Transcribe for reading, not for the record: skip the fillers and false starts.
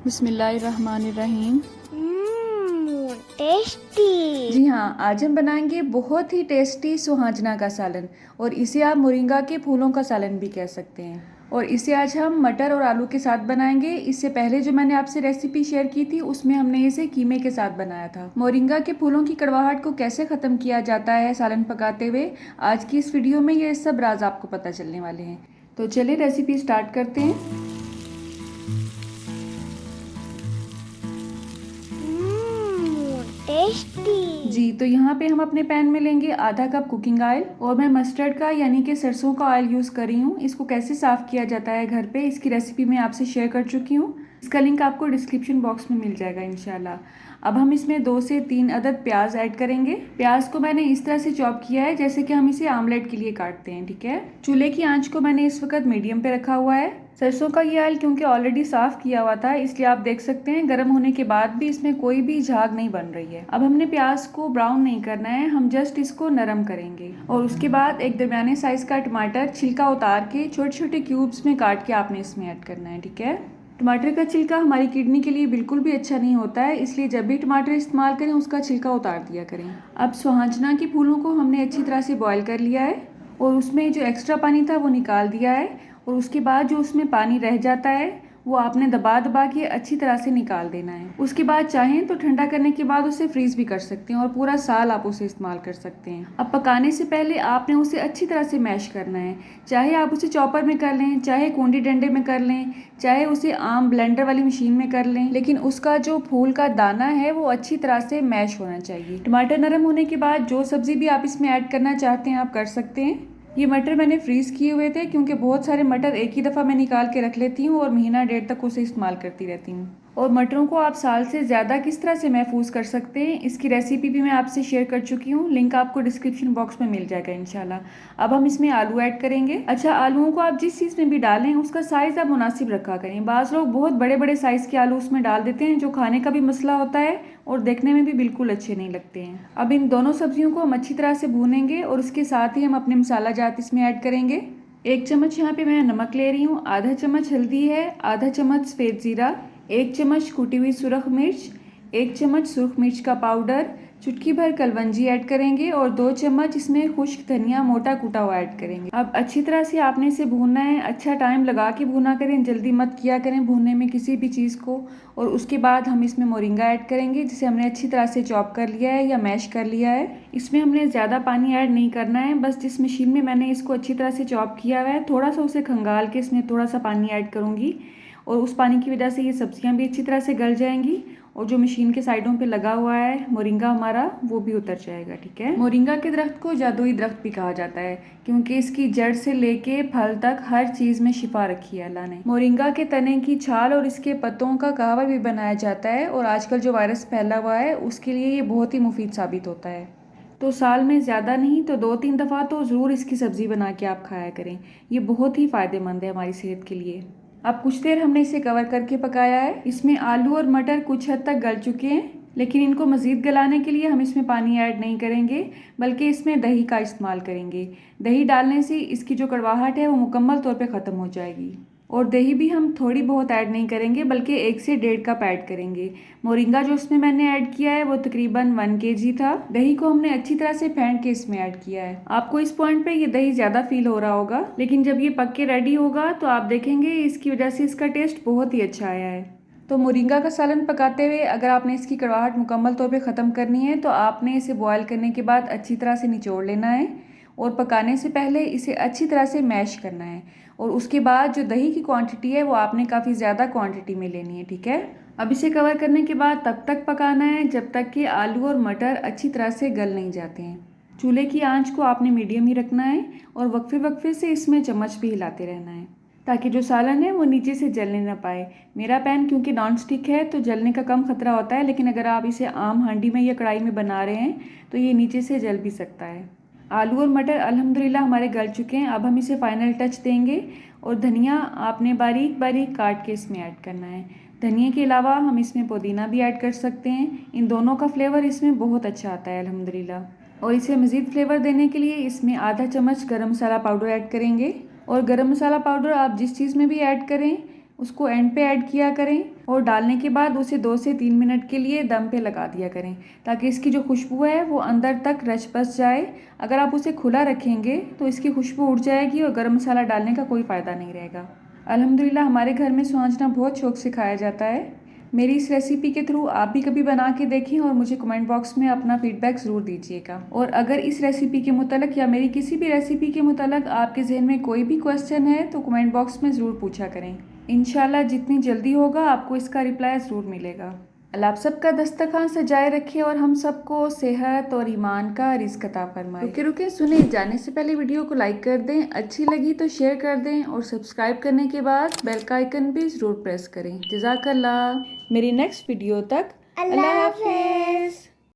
बिस्मिल्लाहिर्रहमानिर्रहीम। टेस्टी। जी हाँ, आज हम बनाएंगे बहुत ही टेस्टी सुहाजना का सालन, और इसे आप मोरिंगा के फूलों का सालन भी कह सकते हैं। और इसे आज हम मटर और आलू के साथ बनाएंगे। इससे पहले जो मैंने आपसे रेसिपी शेयर की थी उसमें हमने इसे कीमे के साथ बनाया था। मोरिंगा के फूलों की कड़वाहट को कैसे ख़त्म किया जाता है सालन पकाते हुए, आज की इस वीडियो में ये सब राज आपको पता चलने वाले हैं। तो चलिए रेसिपी स्टार्ट करते हैं। टेस्टी। जी, तो यहाँ पे हम अपने पैन में लेंगे आधा कप कुकिंग ऑयल, और मैं मस्टर्ड का यानी कि सरसों का ऑयल यूज़ कर रही हूँ। इसको कैसे साफ़ किया जाता है घर पे, इसकी रेसिपी मैं आपसे शेयर कर चुकी हूँ। इसका लिंक आपको डिस्क्रिप्शन बॉक्स में मिल जाएगा इंशाल्लाह। अब हम इसमें 2 से 3 अदद प्याज ऐड करेंगे। प्याज को मैंने इस तरह से चॉप किया है जैसे कि हम इसे आमलेट के लिए काटते हैं, ठीक है। चूल्हे की आंच को मैंने इस वक्त मीडियम पे रखा हुआ है। सरसों का ये ऑयल क्योंकि ऑलरेडी साफ़ किया हुआ था, इसलिए आप देख सकते हैं गर्म होने के बाद भी इसमें कोई भी झाग नहीं बन रही है। अब हमने प्याज को ब्राउन नहीं करना है, हम जस्ट इसको नरम करेंगे। और उसके बाद एक दरमियाने साइज़ का टमाटर छिलका उतार के छोटे छोटे क्यूब्स में काट के आपने इसमें ऐड करना है, ठीक है। टमाटर का छिलका हमारी किडनी के लिए बिल्कुल भी अच्छा नहीं होता है, इसलिए जब भी टमाटर इस्तेमाल करें उसका छिलका उतार दिया करें। अब सुहाजना के फूलों को हमने अच्छी तरह से बॉईल कर लिया है, और उसमें जो एक्स्ट्रा पानी था वो निकाल दिया है। और उसके बाद जो उसमें पानी रह जाता है वो आपने दबा दबा के अच्छी तरह से निकाल देना है। उसके बाद चाहें तो ठंडा करने के बाद उसे फ्रीज भी कर सकते हैं, और पूरा साल आप उसे इस्तेमाल कर सकते हैं। अब पकाने से पहले आपने उसे अच्छी तरह से मैश करना है। चाहे आप उसे चॉपर में कर लें, चाहे कूंडी डंडे में कर लें, चाहे उसे आम ब्लेंडर वाली मशीन में कर लें, लेकिन उसका जो फूल का दाना है वो अच्छी तरह से मैश होना चाहिए। टमाटर नरम होने के बाद जो सब्जी भी आप इसमें ऐड करना चाहते हैं आप कर सकते हैं। ये मटर मैंने फ्रीज़ किए हुए थे क्योंकि बहुत सारे मटर एक ही दफ़ा मैं निकाल के रख लेती हूँ और महीना डेढ़ तक उसे इस्तेमाल करती रहती हूँ। और मटरों को आप साल से ज़्यादा किस तरह से महफूज कर सकते हैं इसकी रेसिपी भी मैं आपसे शेयर कर चुकी हूँ, लिंक आपको डिस्क्रिप्शन बॉक्स में मिल जाएगा इंशाल्लाह। अब हम इसमें आलू ऐड करेंगे। अच्छा, आलूओं को आप जिस चीज़ में भी डालें उसका साइज़ आप मुनासिब रखा करें। बाज़ लोग बहुत बड़े बड़े साइज़ के आलू उसमें डाल देते हैं जो खाने का भी मसला होता है और देखने में भी बिल्कुल अच्छे नहीं लगते हैं। अब इन दोनों सब्जियों को हम अच्छी तरह से भूनेंगे, और उसके साथ ही हम अपने मसाला जात इसमें ऐड करेंगे। 1 चम्मच यहाँ पे मैं नमक ले रही हूँ, आधा चम्मच हल्दी है, आधा चम्मच सफ़ेद ज़ीरा, 1 चम्मच कुटी हुई सुरख मिर्च, 1 चम्मच सुरख मिर्च का पाउडर, चुटकी भर कलवंजी ऐड करेंगे, और 2 चम्मच इसमें खुश्क धनिया मोटा कूटा हुआ ऐड करेंगे। अब अच्छी तरह से आपने इसे भूनना है, अच्छा टाइम लगा के भूना करें, जल्दी मत किया करें भूनने में किसी भी चीज़ को। और उसके बाद हम इसमें मोरिंगा ऐड करेंगे जिसे हमने अच्छी तरह से चॉप कर लिया है या मैश कर लिया है। इसमें हमने ज़्यादा पानी ऐड नहीं करना है, बस जिस मशीन में मैंने इसको अच्छी तरह से चॉप किया हुआ है थोड़ा सा उसे खंगाल के इसमें थोड़ा सा पानी ऐड करूँगी, और उस पानी की वजह से ये सब्जियां भी अच्छी तरह से गल जाएंगी, और जो मशीन के साइडों पे लगा हुआ है मोरिंगा हमारा वो भी उतर जाएगा, ठीक है। मोरिंगा के दरख्त को जादुई दरख्त भी कहा जाता है क्योंकि इसकी जड़ से लेके फल तक हर चीज़ में शिफा रखी है अल्लाह ने। मोरिंगा के तने की छाल और इसके पत्तों का कहवा भी बनाया जाता है, और आजकल जो वायरस फैला हुआ है उसके लिए ये बहुत ही मुफीद साबित होता है। तो साल में ज़्यादा नहीं तो 2-3 दफ़ा तो ज़रूर इसकी सब्ज़ी बना के आप खाया करें, ये बहुत ही फ़ायदेमंद है हमारी सेहत के लिए। अब कुछ देर हमने इसे कवर करके पकाया है। इसमें आलू और मटर कुछ हद तक गल चुके हैं, लेकिन इनको मज़ीद गलाने के लिए हम इसमें पानी ऐड नहीं करेंगे, बल्कि इसमें दही का इस्तेमाल करेंगे। दही डालने से इसकी जो कड़वाहट है वो मुकम्मल तौर पे ख़त्म हो जाएगी। और दही भी हम थोड़ी बहुत ऐड नहीं करेंगे बल्कि 1 से 1.5 कप ऐड करेंगे। मोरिंगा जो इसमें मैंने ऐड किया है वो तकरीबन 1 kg था। दही को हमने अच्छी तरह से फेंट के इसमें ऐड किया है। आपको इस पॉइंट पे ये दही ज़्यादा फील हो रहा होगा, लेकिन जब ये पक के रेडी होगा तो आप देखेंगे इसकी वजह से इसका टेस्ट बहुत ही अच्छा आया है। तो मोरिंगा का सालन पकाते हुए अगर आपने इसकी कड़वाहट मुकम्मल तौर पे ख़त्म करनी है तो आपने इसे बॉयल करने के बाद अच्छी तरह से निचोड़ लेना है, और पकाने से पहले इसे अच्छी तरह से मैश करना है। और उसके बाद जो दही की क्वांटिटी है वो आपने काफ़ी ज़्यादा क्वांटिटी में लेनी है, ठीक है। अब इसे कवर करने के बाद तब तक पकाना है जब तक कि आलू और मटर अच्छी तरह से गल नहीं जाते हैं। चूल्हे की आंच को आपने मीडियम ही रखना है, और वक्फे वक्फे से इसमें चम्मच भी हिलाते रहना है ताकि जो सालन है वो नीचे से जलने ना पाए। मेरा पैन क्योंकि नॉन स्टिक है तो जलने का कम खतरा होता है, लेकिन अगर आप इसे आम हांडी में या कढ़ाई में बना रहे हैं तो ये नीचे से जल भी सकता है। आलू और मटर अल्हम्दुलिल्लाह हमारे गल चुके हैं। अब हम इसे फाइनल टच देंगे, और धनिया आपने बारीक बारीक काट के इसमें ऐड करना है। धनिया के अलावा हम इसमें पुदीना भी ऐड कर सकते हैं, इन दोनों का फ्लेवर इसमें बहुत अच्छा आता है अल्हम्दुलिल्लाह। और इसे मज़ीद फ्लेवर देने के लिए इसमें आधा चम्मच गरम मसाला पाउडर ऐड करेंगे। और गरम मसाला पाउडर आप जिस चीज़ में भी ऐड करें उसको एंड पे ऐड किया करें और डालने के बाद उसे 2 से 3 मिनट के लिए दम पे लगा दिया करें ताकि इसकी जो खुशबू है वो अंदर तक रच बस जाए। अगर आप उसे खुला रखेंगे तो इसकी खुशबू उड़ जाएगी और गरम मसाला डालने का कोई फ़ायदा नहीं रहेगा। अल्हम्दुलिल्लाह हमारे घर में स्वांजना बहुत शौक से खाया जाता है। मेरी इस रेसिपी के थ्रू आप भी कभी बना के देखें और मुझे कमेंट बॉक्स में अपना फीडबैक ज़रूर दीजिएगा। और अगर इस रेसिपी के मुतालिक या मेरी किसी भी रेसिपी के मुतालिक आपके जहन में कोई भी क्वेश्चन है तो कमेंट बॉक्स में ज़रूर पूछा करें। इंशाल्लाह जितनी जल्दी होगा आपको इसका रिप्लाई ज़रूर मिलेगा। अल्लाह आप सबका दस्तरखान सजाए रखे और हम सबको सेहत और ईमान का रिज़्क अता फरमाए। रुके रुके सुने, जाने से पहले वीडियो को लाइक कर दें, अच्छी लगी तो शेयर कर दें और सब्सक्राइब करने के बाद बेल का आइकन भी ज़रूर प्रेस करें। जज़ाकल्लाह। मेरी नेक्स्ट वीडियो तक अल्लाह हाफिज़।